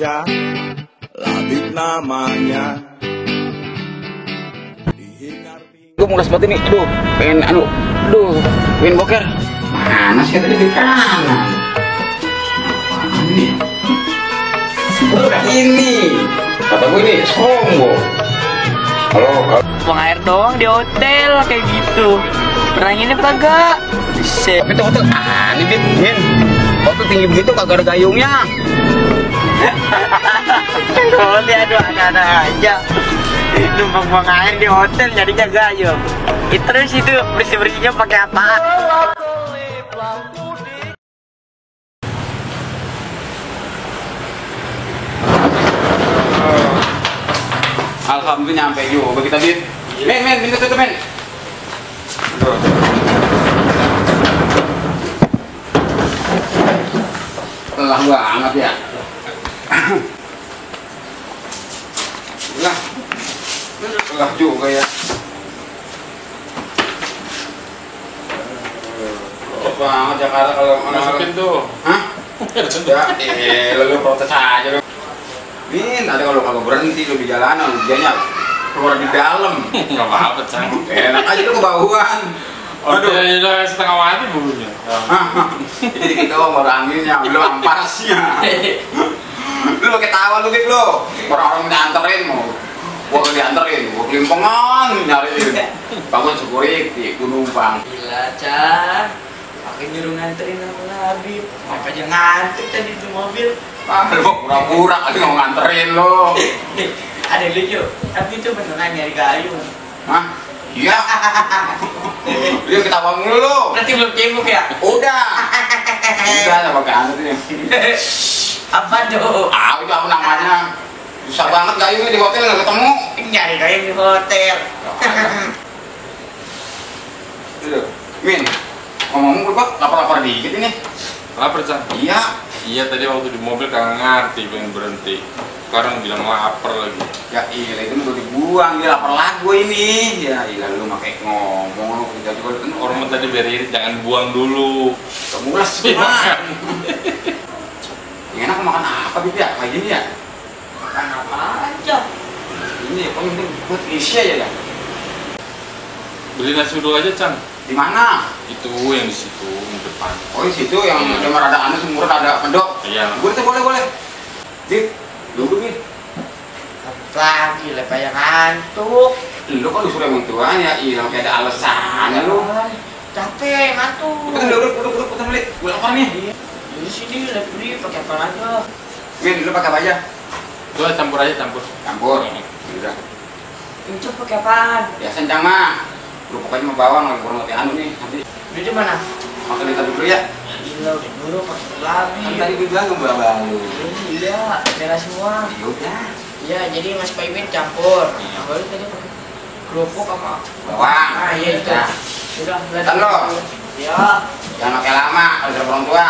remaja, Labib namanya. Gue mulai seperti ini, pengen pengen boker. Mana sih tadi di kanan? Apaan nih? Ini, kata gue ini sombong. Halo. Buang air doang di hotel kayak gitu. Pernah nginep kagak? Bisa. Itu hotel aneh, Min. Hotel tinggi begitu kagak ada gayungnya. Kalau dia ada aja. Itu buang air di hotel jadinya gayung. Terus itu bersih-bersihnya pakai apa? Alhamdulillah nyampe juga kita, Bin. Men, minta tutup, men. Lelah banget ya. Lelah juga ya. Banget Jakarta kalau masukin tuh. Hah? Ya, lalu protes aja dong. Min, ada kalau kagak berhenti lu di jalanan, dianya keluar di dalam. Nggak apa-apa, Cang. Enak aja lu kebauan. Aduh, udah setengah mati bulunya. Jadi kita mau anginnya, belum ampasnya. Lu pakai tawa lu gitu lu. Orang-orang dianterin mau. Gua dianterin, gua kelimpungan nyariin. Bangun security, penumpang. Gila, Cang. Pakai nyuruh nganterin aku Labib. Apa aja nganter tadi di mobil. Lu pura-pura kali mau nganterin lu. Ada lucu, tapi itu beneran nyari gayung. Hah? Iya. Dia ketawa mulu lu. Berarti belum cebok ya? Udah. Udah, sama pakai anget ini. Apa tuh? Itu apa namanya? Susah banget gayungnya di hotel nggak ketemu. Nyari gayung di hotel. Min, ngomong lu Pak, lapar-lapar dikit ini. Lapar, Cang? Iya. Iya, tadi waktu di mobil kagak ngerti pengen berhenti. Sekarang bilang lapar lagi. Ya iya, itu udah dibuang, dia lapar lagu ini. Ya iya, lu pakai ngomong lu kita juga kan Orang tadi beri jangan buang dulu. kemulas gimana? Yang enak makan apa Bib ya? Kayak gini ya? Makan apa aja? Ini ya, paling penting buat isi aja ya. Beli nasi uduk aja, Cang. Di mana? Itu yang di situ, di depan. Oh di situ yang cuma ada anu semurut ada pendok. Iya. Boleh. Bib, duduk Bib. Lagi lah kayak ngantuk. Lu kan disuruh emang tuan ya, iya kayak ada alasannya lu. Capek, ngantuk. Duduk, beli. Gue lapar nih. Di sini lah beli pakai apa aja? Min, lu pakai apa aja? Coba campur aja, campur. Campur. Udah. Itu pakai apaan? Ya sencang mah. Lu pokoknya mau bawang lagi kurang lebih anu nih. Nanti Beli di mana? makan di tadi dulu ya. Gila, udah dulu pakai lagi. Kan tadi gue bilang gue baru. Iya, bela semua. Ya udah. Iya, jadi Mas Paimin campur. Yang baru tadi pakai kerupuk apa? Bawang. Ah, iya itu. Ya. Udah, Kan lo? Ya. Jangan pakai lama, kalau ada orang tua.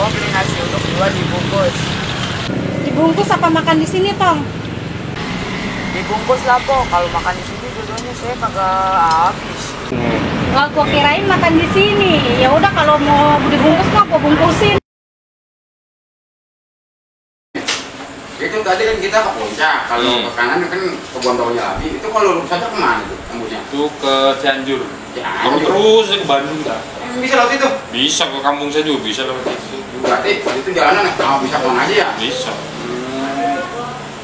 Mau beli nasi uduk 2 dibungkus. Dibungkus apa makan di sini, Tong? Dibungkus lah, Po. Kalau makan di sini dulunya saya kagak habis. Nggak, gua kirain makan di sini. Ya udah kalau mau dibungkus mah gua bungkusin. Itu tadi kan kita ke puncak, kalau ke kanan kan ke Bontonya lagi. Itu kalau lurus saja kemana tuh tembusnya? Itu ke Cianjur. Kalau Cianjur. terus ke Bandung dah. Bisa lewat itu? Bisa ke kampung saya juga bisa lewat itu. Berarti itu jalanan bisa kemana aja ya? Bisa.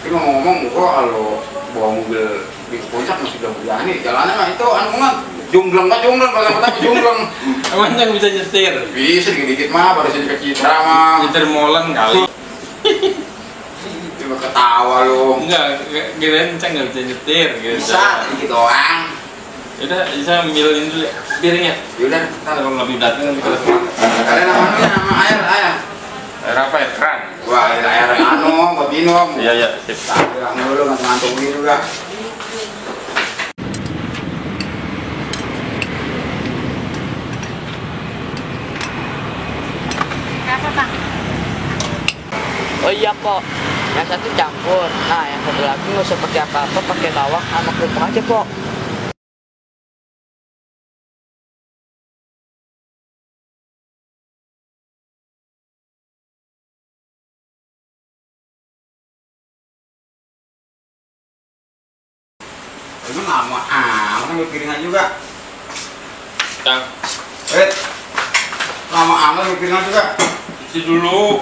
Tapi ngomong-ngomong, gua kalau bawa mobil di puncak masih udah berani. Jalanan mah itu anu mah jumbleng kata jumbleng. Emang yang bisa nyetir? Bisa dikit-dikit mah, baru saja ke Citra mah. Nyetir molen kali. Cuma ketawa lu. Enggak, kirain Cang nggak bisa nyetir gitu. Bisa, dikit doang. Yaudah, bisa ambilin dulu ya piringnya. Yaudah, Kalau lebih datang nanti kalau kalian nama air. air apa ya? Keran. Wah, air anu, buat minum. Iya, sip. Bilang dulu, ngantuk gitu dah. Apa, Pak? Oh iya, Po. Yang satu campur. Nah, yang satu lagi nggak usah pakai apa-apa, pakai bawang sama kerupuk aja, Pok. Lu lama amat ambil piringan juga. Cang, Lama amat ambil piringan juga. cuci dulu.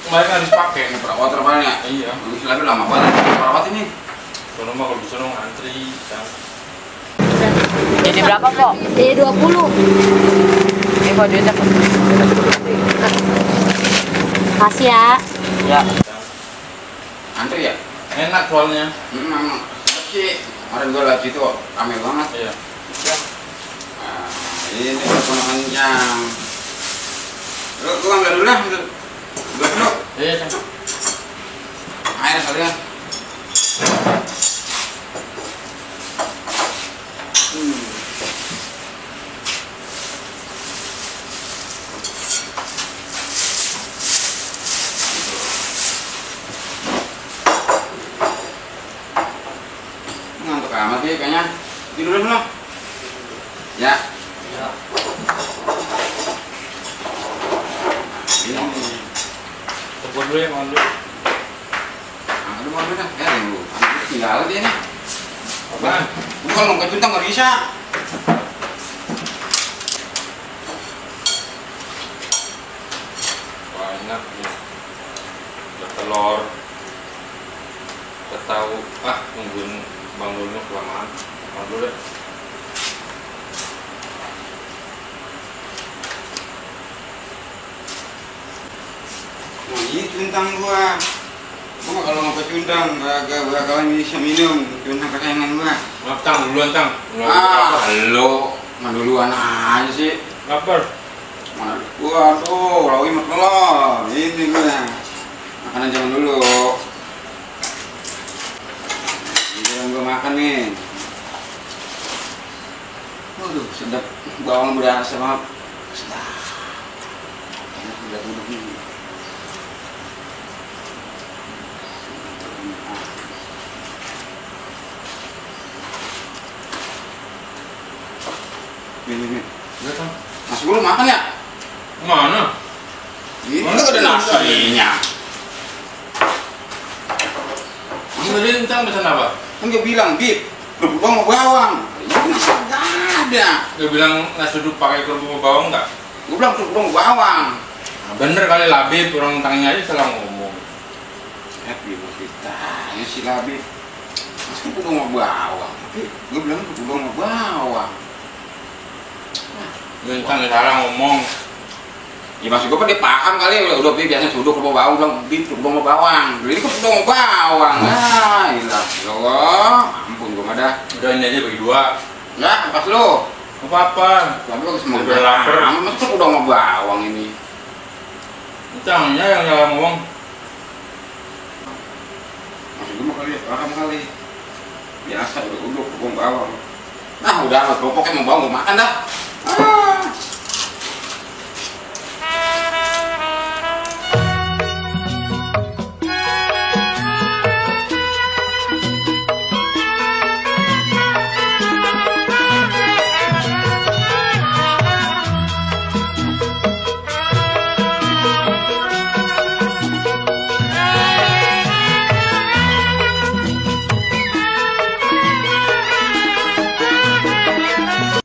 Kemarin kan dipakai. Ini perawat rupanya ya? Iya. Lagi lama banget perawat ini. Soalnya mah kalau bisa dong antri, Cang. Jadi berapa, Pok? Jadi 20. Ini kok duitnya, Pok. Kasih ya. Ya. Cang. Antri ya? Enak soalnya. Memang sedap sih. Kemarin gue lihat itu rame banget. Iya. Nah, ini ponakan yang lu ambil dulu lah, ambil dulu. Iya, Cang. Air sekalian. Ngantuk amat ya kayaknya. Tidur dulu. Ya. Ini. Tunggu dulu ya, mau dulu. Aduh, mau dah. Ya, dulu. Tinggal dia nih. Apaan? Bukan mau kejutan nggak bisa. Banyak nih. Ada telur. Kita tahu, tungguin Bang Dulu kelamaan. Bang dulu deh. Nah, ini cuntang gua. Gua kalau mau kecundang gak bakalan bisa minum cuntang kesayangan gua. Maaf, Cang, duluan, Cang. Halo, mana duluan aja sih. Lapar. Mana gua tuh, lawi mak telur. Ini gua. Makanan zaman dulu. Ini yang gua makan nih. Waduh, sedap. Bawang berasa banget. Sedap. Sedap duduk nih. Nih. Udah, Cang. Nasi belum makan ya? Mana? Ini Mana ada ada nasinya. Tadi Cang pesan apa? Kan dia bilang, Bib, kerupuk bawang mau bawang. Ini nasi nggak ada. Dia bilang nasi uduk pakai kerupuk bawang nggak? Gue bilang kerupuk bawang mau bawang. Nah, bener kali Labib, orang tangnya aja salah ngomong. Happy mau ditanya si Labi. Nasi kerupuk bawang mau bawang. Tapi gue bilang kerupuk bawang mau bawang. Bintang salah ngomong. Ya maksud gue kan dia paham kali, udah Bib biasanya suduk kerupuk bawang, bilang Bib kerupuk bawang mau bawang. Jadi kerupuk bawang mau bawang. Nah, ilah, ya Allah, ampun gue mah dah. Udah ini aja bagi dua. Ya, pas lo. Apa-apa. Tapi lo semua Udah lapar. masa kerupuk bawang mau bawang ini. Cangnya yang salah ngomong. Maksud gue mah kali, paham kali. Biasa udah kerupuk bawang bawang. Nah, udah kerupuknya mau bawang, mau makan dah.